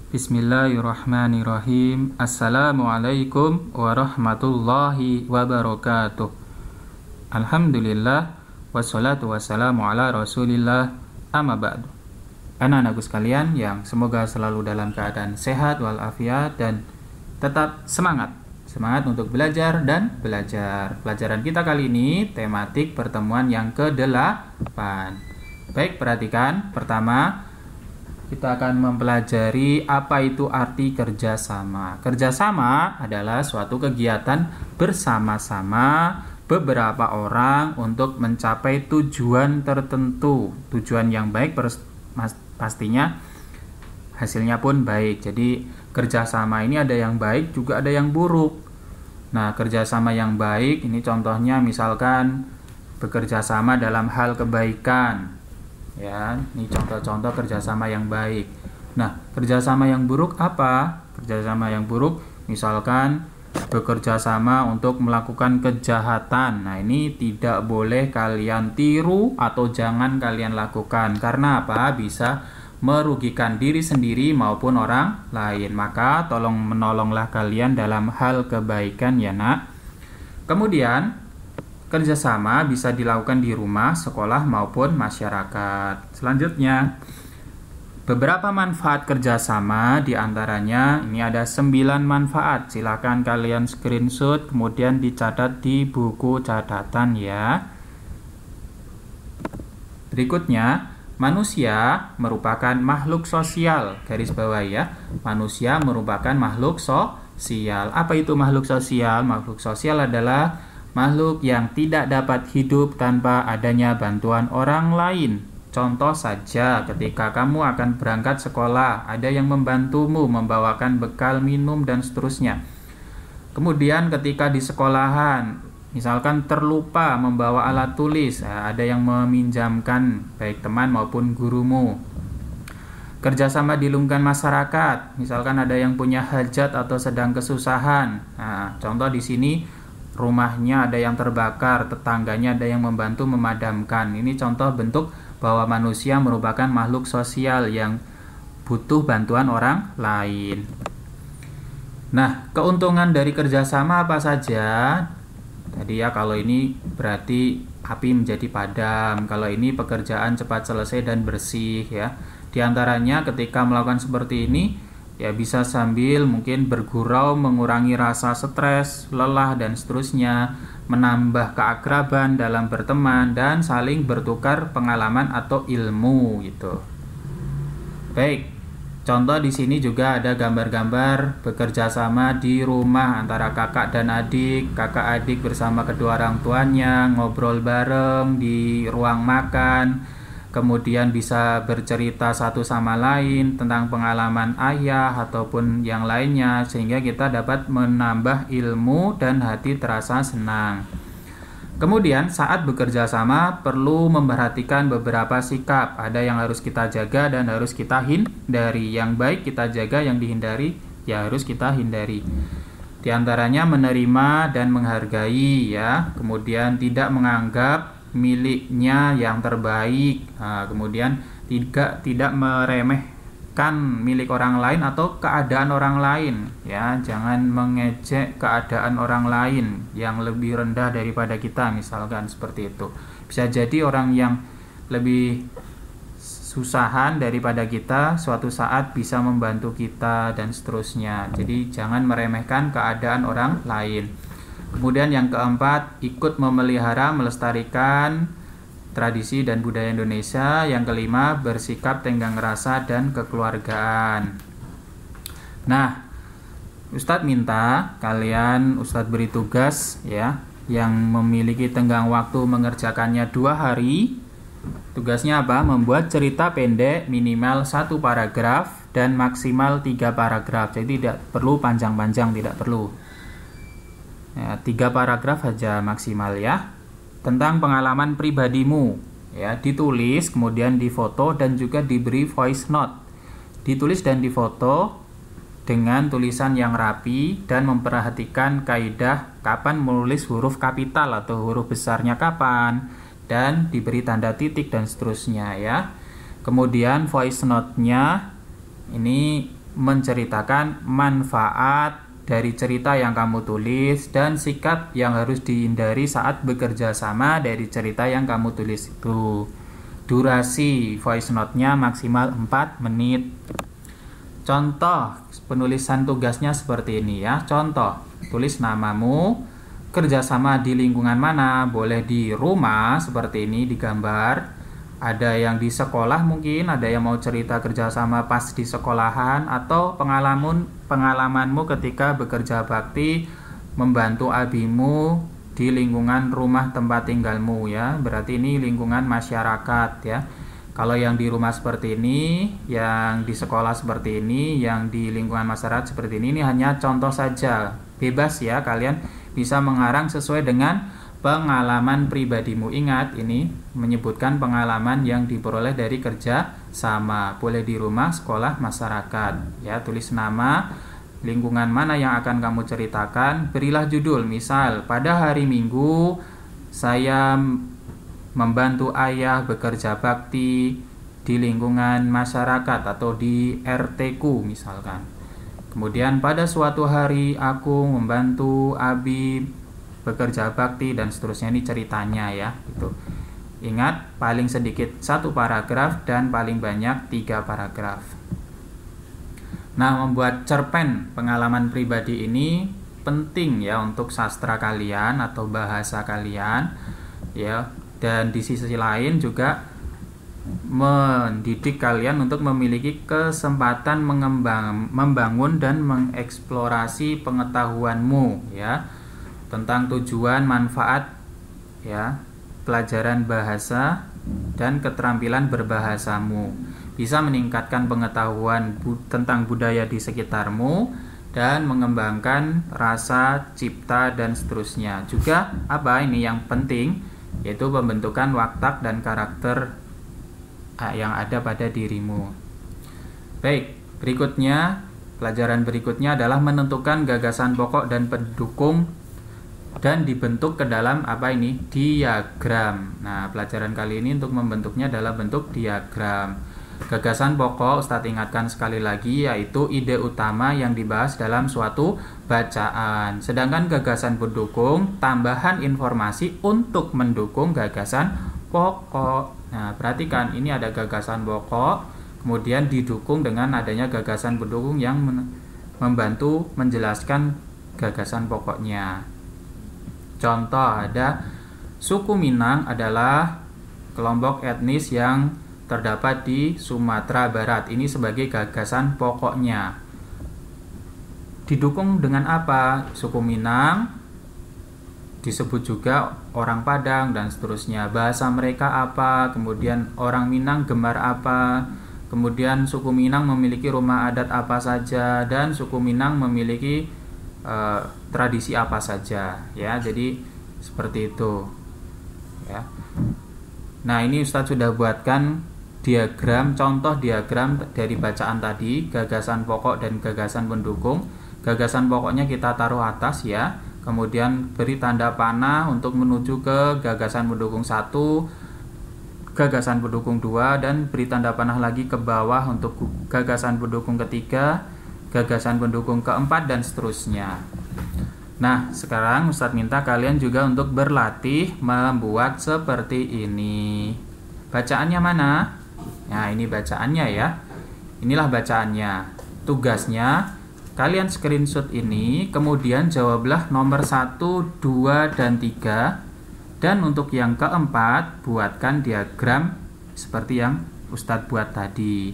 Bismillahirrahmanirrahim. Assalamualaikum warahmatullahi wabarakatuh. Alhamdulillah wassalatu wassalamu ala Rasulillah, amma ba'du. Anak-anakku sekalian yang semoga selalu dalam keadaan sehat walafiat dan tetap semangat untuk belajar dan belajar. Pelajaran kita kali ini tematik pertemuan yang ke-8. Baik, perhatikan. Pertama, kita akan mempelajari apa itu arti kerjasama. Kerjasama adalah suatu kegiatan bersama-sama beberapa orang untuk mencapai tujuan tertentu. Tujuan yang baik pastinya hasilnya pun baik. Jadi kerjasama ini ada yang baik juga ada yang buruk. Nah, kerjasama yang baik ini contohnya misalkan bekerjasama dalam hal kebaikan. Ya, ini contoh-contoh kerjasama yang baik. Nah, kerjasama yang buruk apa? Kerjasama yang buruk misalkan bekerjasama untuk melakukan kejahatan. Nah, ini tidak boleh kalian tiru atau jangan kalian lakukan. Karena apa? Bisa merugikan diri sendiri maupun orang lain. Maka tolong menolonglah kalian dalam hal kebaikan ya nak. Kemudian kerjasama bisa dilakukan di rumah, sekolah, maupun masyarakat. Selanjutnya, beberapa manfaat kerjasama, diantaranya ini ada 9 manfaat. Silakan kalian screenshot, kemudian dicatat di buku catatan ya. Berikutnya, manusia merupakan makhluk sosial. Garis bawah ya, manusia merupakan makhluk sosial. Apa itu makhluk sosial? Makhluk sosial adalah makhluk yang tidak dapat hidup tanpa adanya bantuan orang lain. Contoh saja, ketika kamu akan berangkat sekolah, ada yang membantumu membawakan bekal minum dan seterusnya. Kemudian ketika di sekolahan, misalkan terlupa membawa alat tulis, ada yang meminjamkan, baik teman maupun gurumu. Kerjasama di lingkungan masyarakat, misalkan ada yang punya hajat atau sedang kesusahan. Nah, contoh di sini, rumahnya ada yang terbakar, tetangganya ada yang membantu memadamkan. Ini contoh bentuk bahwa manusia merupakan makhluk sosial yang butuh bantuan orang lain. Nah, keuntungan dari kerjasama apa saja? Tadi ya, kalau ini berarti api menjadi padam. Kalau ini pekerjaan cepat selesai dan bersih ya. Di antaranya ketika melakukan seperti ini, ya bisa sambil mungkin bergurau, mengurangi rasa stres, lelah, dan seterusnya, menambah keakraban dalam berteman, dan saling bertukar pengalaman atau ilmu gitu. Baik, contoh di sini juga ada gambar-gambar bekerja sama di rumah antara kakak dan adik, kakak adik bersama kedua orang tuanya, ngobrol bareng di ruang makan. Kemudian bisa bercerita satu sama lain tentang pengalaman ayah ataupun yang lainnya, sehingga kita dapat menambah ilmu dan hati terasa senang. Kemudian saat bekerja sama perlu memperhatikan beberapa sikap. Ada yang harus kita jaga dan harus kita hindari. Yang baik kita jaga, yang dihindari ya harus kita hindari. Di antaranya menerima dan menghargai ya. Kemudian tidak menganggap miliknya yang terbaik. Nah, kemudian tidak meremehkan milik orang lain atau keadaan orang lain ya. Jangan mengejek keadaan orang lain yang lebih rendah daripada kita, misalkan seperti itu. Bisa jadi orang yang lebih susahan daripada kita suatu saat bisa membantu kita dan seterusnya. Jadi jangan meremehkan keadaan orang lain. Kemudian yang keempat, ikut memelihara, melestarikan tradisi dan budaya Indonesia. Yang kelima, bersikap tenggang rasa dan kekeluargaan. Nah, Ustadz minta kalian, Ustadz beri tugas ya, yang memiliki tenggang waktu mengerjakannya 2 hari. Tugasnya apa? Membuat cerita pendek minimal 1 paragraf dan maksimal 3 paragraf. Jadi tidak perlu panjang-panjang, tidak perlu. Ya, 3 paragraf saja maksimal ya. Tentang pengalaman pribadimu ya, ditulis kemudian difoto dan juga diberi voice note. Ditulis dan difoto dengan tulisan yang rapi dan memperhatikan kaidah kapan menulis huruf kapital atau huruf besarnya kapan, dan diberi tanda titik dan seterusnya ya. Kemudian voice note-nya ini menceritakan manfaat dari cerita yang kamu tulis dan sikap yang harus dihindari saat bekerja sama dari cerita yang kamu tulis itu. Durasi voice note-nya maksimal 4 menit. Contoh penulisan tugasnya seperti ini ya. Contoh, tulis namamu, kerjasama di lingkungan mana, boleh di rumah seperti ini digambar. Ada yang di sekolah mungkin, ada yang mau cerita kerjasama pas di sekolahan, atau pengalamanmu ketika bekerja bakti membantu abimu di lingkungan rumah tempat tinggalmu ya. Berarti ini lingkungan masyarakat ya. Kalau yang di rumah seperti ini, yang di sekolah seperti ini, yang di lingkungan masyarakat seperti ini hanya contoh saja. Bebas ya, kalian bisa mengarang sesuai dengan pengalaman pribadimu. Ingat, ini menyebutkan pengalaman yang diperoleh dari kerja sama. Boleh di rumah, sekolah, masyarakat. Ya, tulis nama, lingkungan mana yang akan kamu ceritakan, berilah judul. Misal, pada hari Minggu saya membantu ayah bekerja bakti di lingkungan masyarakat atau di RT ku misalkan. Kemudian pada suatu hari aku membantu abi bekerja bakti dan seterusnya, ini ceritanya ya gitu. Ingat, paling sedikit 1 paragraf dan paling banyak 3 paragraf. Nah, membuat cerpen pengalaman pribadi ini penting ya untuk sastra kalian atau bahasa kalian ya, dan di sisi lain juga mendidik kalian untuk memiliki kesempatan membangun dan mengeksplorasi pengetahuanmu ya, tentang tujuan, manfaat ya, pelajaran bahasa dan keterampilan berbahasamu. Bisa meningkatkan pengetahuan tentang budaya di sekitarmu dan mengembangkan rasa cipta dan seterusnya. Juga apa ini yang penting, yaitu pembentukan watak dan karakter yang ada pada dirimu. Baik, berikutnya, pelajaran berikutnya adalah menentukan gagasan pokok dan pendukung dan dibentuk ke dalam apa ini? Diagram. Nah, pelajaran kali ini untuk membentuknya dalam bentuk diagram. Gagasan pokok, Ustadz ingatkan sekali lagi, yaitu ide utama yang dibahas dalam suatu bacaan. Sedangkan gagasan pendukung, tambahan informasi untuk mendukung gagasan pokok. Nah, perhatikan, ini ada gagasan pokok, kemudian didukung dengan adanya gagasan pendukung yang membantu menjelaskan gagasan pokoknya. Contoh, ada suku Minang adalah kelompok etnis yang terdapat di Sumatera Barat. Ini sebagai gagasan pokoknya. Didukung dengan apa? Suku Minang disebut juga orang Padang dan seterusnya. Bahasa mereka apa? Kemudian orang Minang gemar apa? Kemudian suku Minang memiliki rumah adat apa saja, dan suku Minang memiliki tradisi apa saja ya. Jadi seperti itu ya. Nah, ini Ustadz sudah buatkan diagram, contoh diagram dari bacaan tadi, gagasan pokok dan gagasan pendukung. Gagasan pokoknya kita taruh atas ya, kemudian beri tanda panah untuk menuju ke gagasan pendukung 1, gagasan pendukung 2, dan beri tanda panah lagi ke bawah untuk gagasan pendukung ketiga, gagasan pendukung keempat, dan seterusnya. Nah, sekarang Ustadz minta kalian juga untuk berlatih membuat seperti ini. Bacaannya mana? Nah, ini bacaannya ya. Inilah bacaannya. Tugasnya, kalian screenshot ini, kemudian jawablah nomor 1, 2, dan 3. Dan untuk yang keempat, buatkan diagram seperti yang Ustadz buat tadi.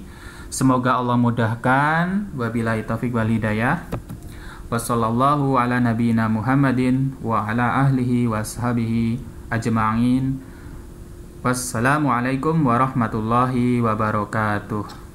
Semoga Allah mudahkan. Wabillahi taufiq wal hidayah. Wassallallahu ala nabiyina Muhammadin wa ala ahlihi washabihi ajma'in. Wassalamualaikum warahmatullahi wabarakatuh.